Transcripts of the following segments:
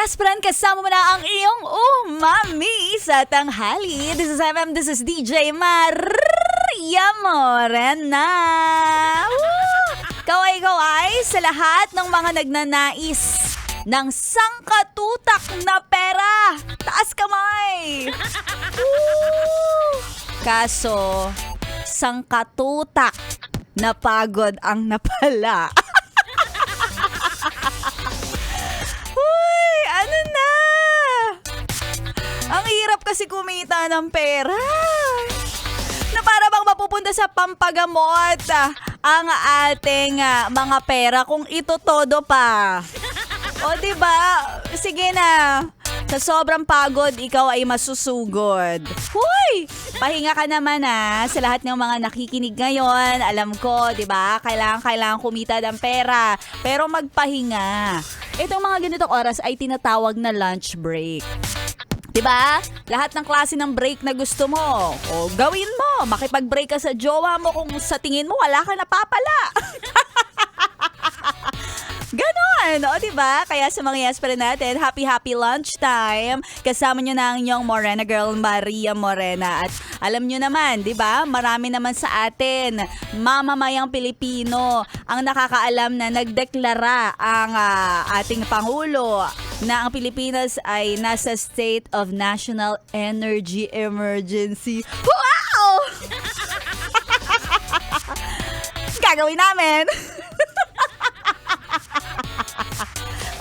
yes, friend, kasama mo na ang iyong umami sa tanghali. This is FM, this is DJ Maria Morena. Kaway-kaway sa lahat ng mga nagnanais ng sangkatutak na pera. Taas kamay! Kaso, sangkatutak na pagod ang napala. Uy, ano na? Ang hirap kasi kumita ng pera. Na para bang mapupunta sa pampagamot ang ating mga pera kung ito todo pa. O diba? Sige na. Sa sobrang pagod, ikaw ay masusugod. Huy! Pahinga ka naman sa lahat ng mga nakikinig ngayon. Alam ko, diba? Kailangan kumita ng pera. Pero magpahinga. Itong mga ganitong oras ay tinatawag na lunch break. Diba? Lahat ng klase ng break na gusto mo. O gawin mo. Makipag-break ka sa jowa mo kung sa tingin mo wala ka napapala. Ganon, o diba? Kaya sa mga yes pa rin natin, happy lunchtime. Kasama nyo na ang inyong Morena girl, Maria Morena. At alam nyo naman, diba? Marami naman sa atin, mamamayang Pilipino, ang nakakaalam na nagdeklara ang ating Pangulo na ang Pilipinas ay nasa state of national energy emergency. Wow! Gagawin namin!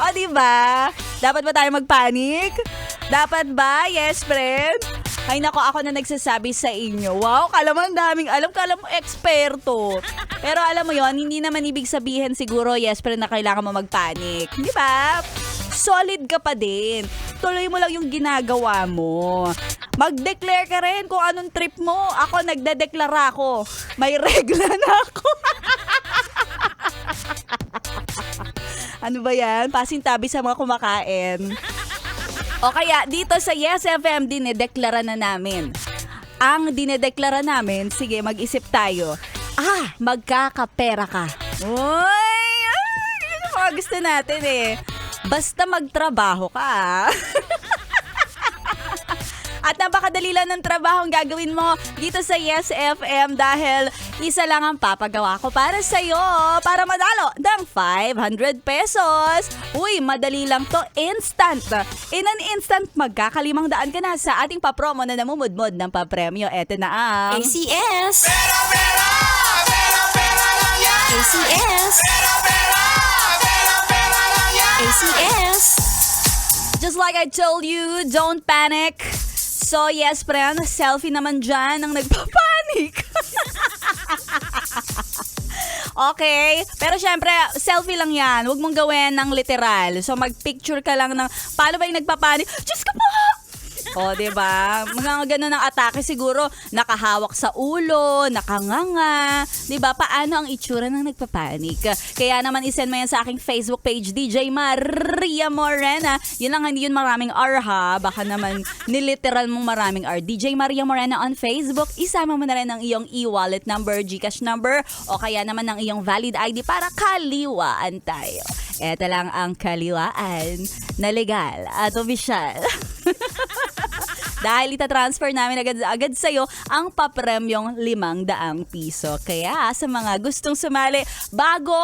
O, diba? Dapat ba tayo magpanik? Dapat ba? Yes, friend? Ay, nako, ako na nagsasabi sa inyo. Wow, kala mo ang daming alam. Kala mo eksperto. Pero alam mo yon, hindi naman ibig sabihin siguro, yes, friend, na kailangan mo magpanik. Di ba? Solid ka pa din. Tuloy mo lang yung ginagawa mo. Mag-declare ka rin kung anong trip mo. Ako, nagdedeklara ako. May regla na ako. Ano ba yan? Pasintabi sa mga kumakain. O kaya, dito sa Yes FM, dinedeklara na namin. Ang dinedeklara namin, sige, mag-isip tayo. Magkakapera ka. Uy! Yun ang mga gusto natin Basta magtrabaho ka. At napakadali lang ng trabaho ang gagawin mo dito sa Yes FM dahil isa lang ang papagawa ko para sa'yo para madalo ng 500 pesos. Uy, madali lang to. Instant. In an instant, magkaka-500 ka na sa ating papromo na namumudmod ng papremyo. Eto na ang ACS! Pera, pera! Pera, pera lang yan! ACS! Pera, pera! Pera, pera lang yan! ACS! Just like I told you, don't panic. So yes, friend, selfie naman dyan ang nagpapanik. Okay, pero syempre, selfie lang yan. Huwag mong gawin ng literal. So mag-picture ka lang ng paano ba yung nagpapanik? Diyos ko po! O, diba? Mga ganun ang atake siguro, nakahawak sa ulo, nakanganga. Diba? Paano ang itsura ng nagpapanik? Kaya naman isend mo yan sa aking Facebook page, DJ Maria Morena. Yun lang, hindi yun maraming R ha. Baka naman niliteral mong maraming R. DJ Maria Morena on Facebook. Isama mo na rin ang iyong e-wallet number, GCash number, o kaya naman ang iyong valid ID para kaliwaan tayo. Ito lang ang kaliwaan na legal at opisyal. Dahil itatransfer namin agad sa'yo ang papremyong 500 piso. Kaya sa mga gustong sumali, bago,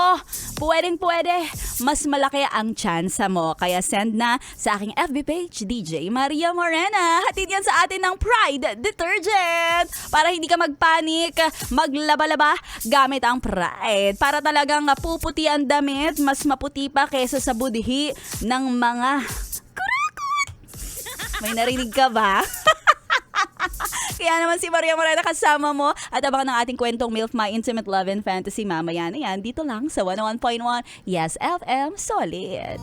pwede, mas malaki ang tsansa mo. Kaya send na sa aking FB page, DJ Maria Morena. Hatid yan sa atin ng Pride Detergent. Para hindi ka magpanik, maglaba-laba gamit ang Pride. Para talagang puputi ang damit, mas maputi pa kesa sa budhi ng mga may narinig ka ba? Kaya naman si Maria Morena kasama mo at abangan ng ating kwentong MILF My Intimate Love and Fantasy mamaya na yan dito lang sa 101.1 Yes FM Solid.